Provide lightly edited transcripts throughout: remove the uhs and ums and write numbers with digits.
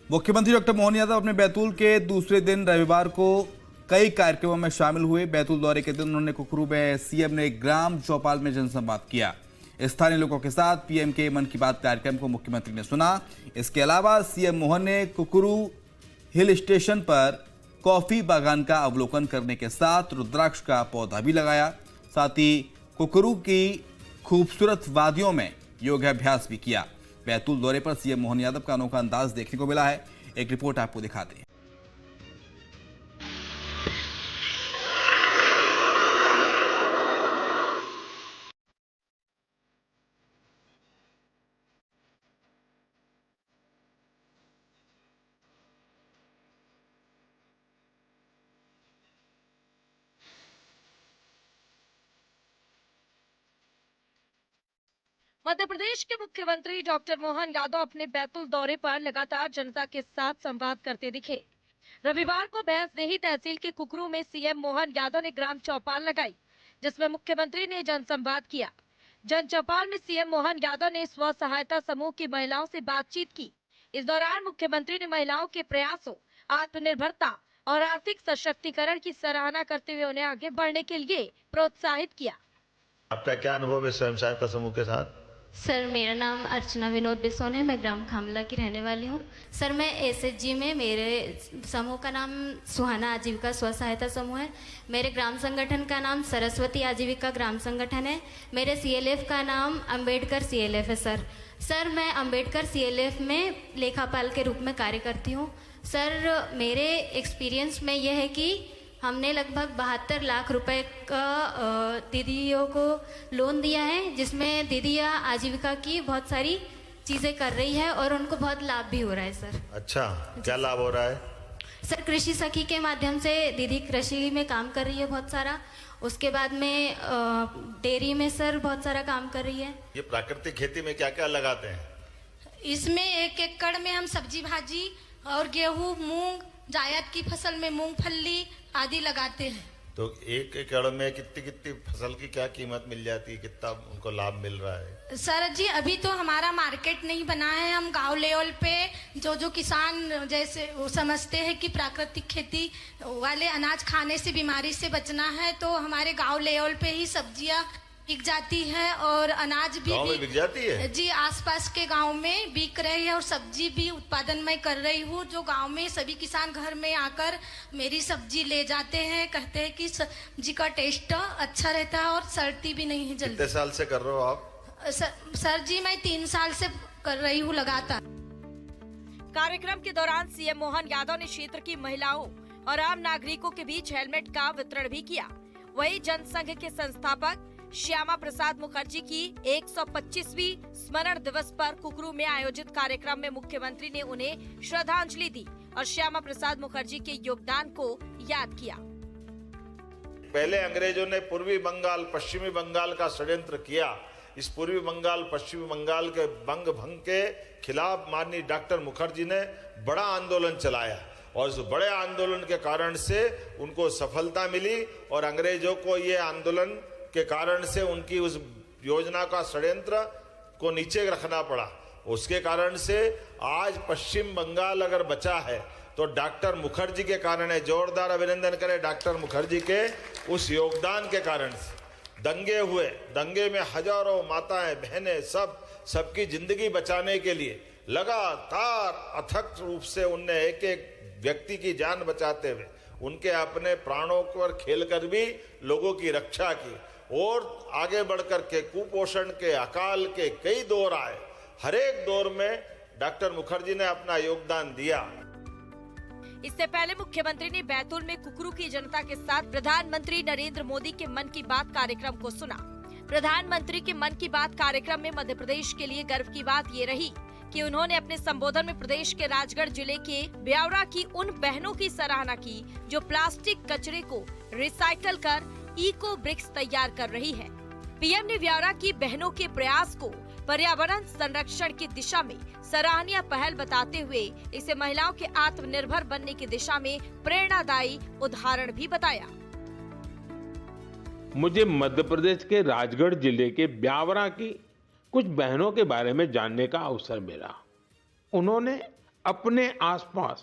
मुख्यमंत्री डॉक्टर मोहन यादव अपने बैतूल के दूसरे दिन रविवार को कई कार्यक्रमों में शामिल हुए। बैतूल दौरे के दिन उन्होंने कुकरू में सीएम ने ग्राम चौपाल में जनसंवाद किया। स्थानीय लोगों के साथ पीएम के मन की बात कार्यक्रम को मुख्यमंत्री ने सुना। इसके अलावा सीएम मोहन ने कुकरू हिल स्टेशन पर कॉफी बागान का अवलोकन करने के साथ रुद्राक्ष का पौधा भी लगाया। साथ ही कुकरू की खूबसूरत वादियों में योगाभ्यास भी किया। बैतूल दौरे पर सीएम मोहन यादव का अनोखा अंदाज देखने को मिला है। एक रिपोर्ट आपको दिखाते हैं। मध्य प्रदेश के मुख्यमंत्री डॉक्टर मोहन यादव अपने बैतूल दौरे पर लगातार जनता के साथ संवाद करते दिखे। रविवार को भैंसदेही तहसील के कुकरू में सीएम मोहन यादव ने ग्राम चौपाल लगाई, जिसमें मुख्यमंत्री ने जनसंवाद किया। जन चौपाल में सीएम मोहन यादव ने स्व सहायता समूह की महिलाओं से बातचीत की। इस दौरान मुख्यमंत्री ने महिलाओं के प्रयासों, आत्मनिर्भरता और आर्थिक सशक्तिकरण की सराहना करते हुए उन्हें आगे बढ़ने के लिए प्रोत्साहित किया। आपका क्या अनुभव है स्वयं सहायता समूह के साथ? सर, मेरा नाम अर्चना विनोद बिसोन है। मैं ग्राम खामला की रहने वाली हूँ। सर, मैं एसएचजी में, मेरे समूह का नाम सुहाना आजीविका स्व सहायता समूह है। मेरे ग्राम संगठन का नाम सरस्वती आजीविका ग्राम संगठन है। मेरे सीएलएफ का नाम अंबेडकर सीएलएफ है। सर, मैं अंबेडकर सीएलएफ में लेखापाल के रूप में कार्य करती हूँ। सर, मेरे एक्सपीरियंस में यह है कि हमने लगभग 72 लाख रुपए का दीदियों को लोन दिया है, जिसमें दीदियाँ आजीविका की बहुत सारी चीज़ें कर रही है और उनको बहुत लाभ भी हो रहा है। सर, अच्छा, क्या लाभ हो रहा है? सर, कृषि सखी के माध्यम से दीदी कृषि में काम कर रही है बहुत सारा। उसके बाद में डेयरी में सर बहुत सारा काम कर रही है। ये प्राकृतिक खेती में क्या क्या लगाते हैं? इसमें 1 एकड़ में हम सब्जी भाजी और गेहूं, मूंग, जायद की फसल में मूंगफली आदि लगाते हैं। तो 1 एकड़ में कितनी कितनी फसल की क्या कीमत मिल जाती है, कितना उनको लाभ मिल रहा है? सर जी, अभी तो हमारा मार्केट नहीं बना है। हम गांव लेवल पे जो किसान जैसे वो समझते हैं कि प्राकृतिक खेती वाले अनाज खाने से बीमारी से बचना है, तो हमारे गांव लेवल पे ही सब्जियां बिक जाती है और अनाज भी गांव में बिक जाती है जी। आसपास के गांव में बिक रही है और सब्जी भी उत्पादन मैं कर रही हूँ। जो गांव में सभी किसान घर में आकर मेरी सब्जी ले जाते हैं, कहते हैं कि सब्जी का टेस्ट अच्छा रहता है और सड़ती भी नहीं है जल्दी। कितने साल से कर रहे हो आप? सर जी, मैं 3 साल से कर रही हूँ लगातार। कार्यक्रम के दौरान सीएम मोहन यादव ने क्षेत्र की महिलाओं और आम नागरिकों के बीच हेलमेट का वितरण भी किया। वहीं जनसंघ के संस्थापक श्यामा प्रसाद मुखर्जी की 125वीं स्मरण दिवस पर कुकरू में आयोजित कार्यक्रम में मुख्यमंत्री ने उन्हें श्रद्धांजलि दी और श्यामा प्रसाद मुखर्जी के योगदान को याद किया। पहले अंग्रेजों ने पूर्वी बंगाल, पश्चिमी बंगाल का षड्यंत्र किया। इस पूर्वी बंगाल, पश्चिमी बंगाल के बंग भंग के खिलाफ माननीय डॉक्टर मुखर्जी ने बड़ा आंदोलन चलाया और उस बड़े आंदोलन के कारण से उनको सफलता मिली और अंग्रेजों को ये आंदोलन के कारण से उनकी उस योजना का षड्यंत्र को नीचे रखना पड़ा। उसके कारण से आज पश्चिम बंगाल अगर बचा है तो डॉक्टर मुखर्जी के कारण है। जोरदार अभिनंदन करें डॉक्टर मुखर्जी के उस योगदान के कारण से। दंगे हुए, दंगे में हजारों माताएं, बहनें, सबकी जिंदगी बचाने के लिए लगातार अथक रूप से उनने एक एक व्यक्ति की जान बचाते हुए उनके अपने प्राणों पर खेलकर भी लोगों की रक्षा की और आगे बढ़कर के कुपोषण के, अकाल के कई दौर आए। हर एक दौर में डॉक्टर मुखर्जी ने अपना योगदान दिया। इससे पहले मुख्यमंत्री ने बैतूल में कुकरू की जनता के साथ प्रधानमंत्री नरेंद्र मोदी के मन की बात कार्यक्रम को सुना। प्रधानमंत्री के मन की बात कार्यक्रम में मध्य प्रदेश के लिए गर्व की बात ये रही कि उन्होंने अपने संबोधन में प्रदेश के राजगढ़ जिले के ब्यावरा की उन बहनों की सराहना की जो प्लास्टिक कचरे को रिसाइकल कर इको ब्रिक्स तैयार कर रही है। पीएम ने ब्यावरा की बहनों के प्रयास को पर्यावरण संरक्षण की दिशा में सराहनीय पहल बताते हुए इसे महिलाओं के आत्मनिर्भर बनने की दिशा में प्रेरणादायी उदाहरण भी बताया। मुझे मध्य प्रदेश के राजगढ़ जिले के ब्यावरा की कुछ बहनों के बारे में जानने का अवसर मिला। उन्होंने अपने आसपास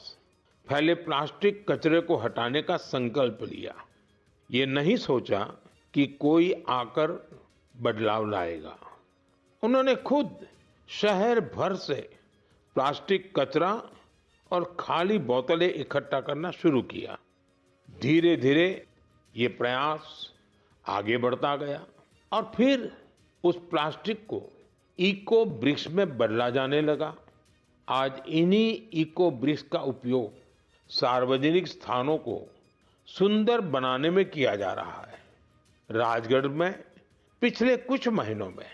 फैले प्लास्टिक कचरे को हटाने का संकल्प लिया। ये नहीं सोचा कि कोई आकर बदलाव लाएगा। उन्होंने खुद शहर भर से प्लास्टिक कचरा और खाली बोतलें इकट्ठा करना शुरू किया। धीरे धीरे ये प्रयास आगे बढ़ता गया और फिर उस प्लास्टिक को इको ब्रिक्स में बदला जाने लगा। आज इन्हीं इको ब्रिक्स का उपयोग सार्वजनिक स्थानों को सुंदर बनाने में किया जा रहा है। राजगढ़ में पिछले कुछ महीनों में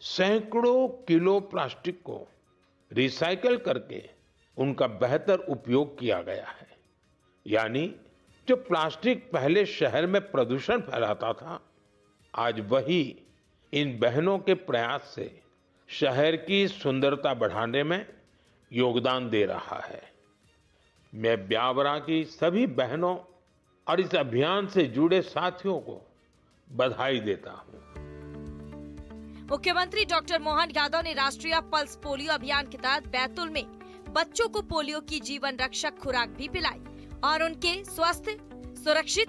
सैकड़ों किलो प्लास्टिक को रिसाइकल करके उनका बेहतर उपयोग किया गया है। यानी जो प्लास्टिक पहले शहर में प्रदूषण फैलाता था, आज वही इन बहनों के प्रयास से शहर की सुंदरता बढ़ाने में योगदान दे रहा है। मैं ब्यावरा की सभी बहनों और इस अभियान से जुड़े साथियों को बधाई देता हूं। मुख्यमंत्री डॉक्टर मोहन यादव ने राष्ट्रीय पल्स पोलियो अभियान के तहत बैतूल में बच्चों को पोलियो की जीवन रक्षक खुराक भी पिलाई और उनके स्वस्थ, सुरक्षित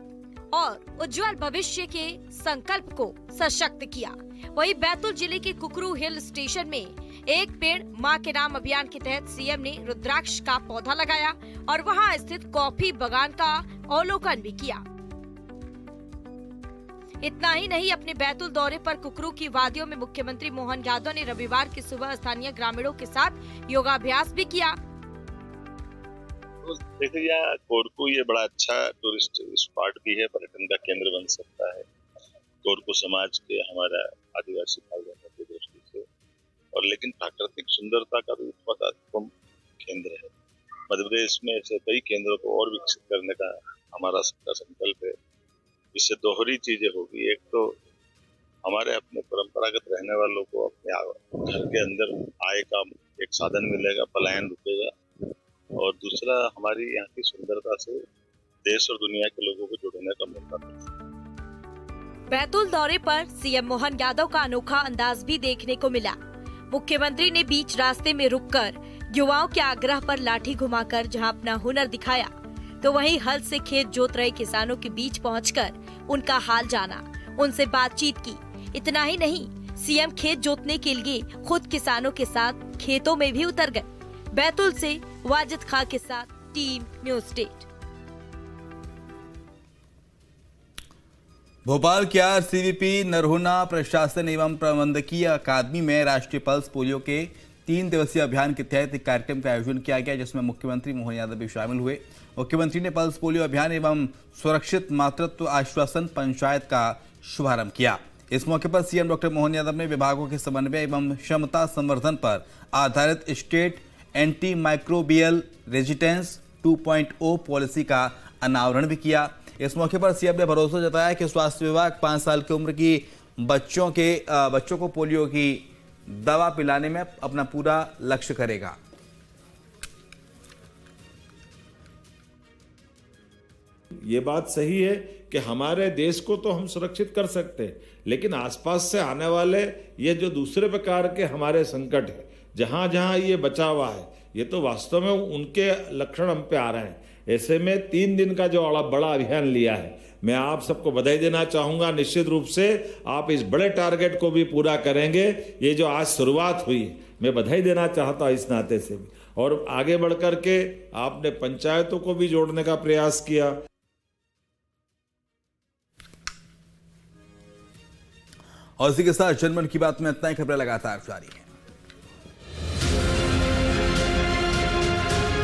और उज्जवल भविष्य के संकल्प को सशक्त किया। वहीं बैतूल जिले के कुकरू हिल स्टेशन में एक पेड़ मां के नाम अभियान के तहत सीएम ने रुद्राक्ष का पौधा लगाया और वहां स्थित कॉफी बागान का अवलोकन भी किया। इतना ही नहीं, अपने बैतूल दौरे पर कुकरू की वादियों में मुख्यमंत्री मोहन यादव ने रविवार की सुबह स्थानीय ग्रामीणों के साथ योगाभ्यास भी किया। देखिए, यहाँ कोरकू ये बड़ा अच्छा टूरिस्ट स्पॉट भी है, पर्यटन का केंद्र बन सकता है। कोरकू समाज के हमारा आदिवासी भाई बहनों की दृष्टि से, और लेकिन प्राकृतिक सुंदरता का भी बहुत उत्तम केंद्र है। मध्य प्रदेश में ऐसे कई केंद्रों को और विकसित करने का हमारा सबका संकल्प है। इससे दोहरी चीजें होगी। एक तो हमारे अपने परंपरागत रहने वालों को अपने घर के अंदर आय का एक साधन मिलेगा, पलायन रुकेगा, और दूसरा हमारी यहाँ की सुंदरता से देश और दुनिया के लोगों को जुड़ने का मौका मिलता है। बैतूल दौरे पर सीएम मोहन यादव का अनोखा अंदाज भी देखने को मिला। मुख्यमंत्री ने बीच रास्ते में रुककर युवाओं के आग्रह पर लाठी घुमाकर जहां अपना हुनर दिखाया, तो वहीं हल से खेत जोत रहे किसानों के बीच पहुंचकर उनका हाल जाना, उनसे बातचीत की। इतना ही नहीं, सीएम खेत जोतने के लिए खुद किसानों के साथ खेतों में भी उतर गए। बैतूल से वाजिद खां के साथ टीम न्यूज स्टेट। भोपाल के आरसीवीपी नरहुना प्रशासन एवं प्रबंधकीय अकादमी में राष्ट्रीय पल्स पोलियो के 3 दिवसीय अभियान के तहत एक कार्यक्रम का आयोजन किया गया, जिसमें मुख्यमंत्री मोहन यादव भी शामिल हुए। मुख्यमंत्री ने पल्स पोलियो अभियान एवं सुरक्षित मातृत्व आश्वासन पंचायत का शुभारंभ किया। इस मौके पर सीएम डॉक्टर मोहन यादव ने विभागों के समन्वय एवं क्षमता संवर्धन पर आधारित state anti microbial resistance 2.0 policy का अनावरण भी किया। इस मौके पर सीएम ने भरोसा जताया कि स्वास्थ्य विभाग 5 साल की उम्र की बच्चों को पोलियो की दवा पिलाने में अपना पूरा लक्ष्य करेगा। ये बात सही है कि हमारे देश को तो हम सुरक्षित कर सकते हैं, लेकिन आसपास से आने वाले ये जो दूसरे प्रकार के हमारे संकट है, जहां जहां ये बचा हुआ है, ये तो वास्तव में उनके लक्षण हम पे आ रहे हैं। ऐसे में 3 दिन का जो बड़ा अभियान लिया है, मैं आप सबको बधाई देना चाहूंगा। निश्चित रूप से आप इस बड़े टारगेट को भी पूरा करेंगे। ये जो आज शुरुआत हुई, मैं बधाई देना चाहता हूं इस नाते से भी। और आगे बढ़ करके आपने पंचायतों को भी जोड़ने का प्रयास किया। और इसी के साथ जनमन की बात में इतना ही। खबरें लगातार जारी है।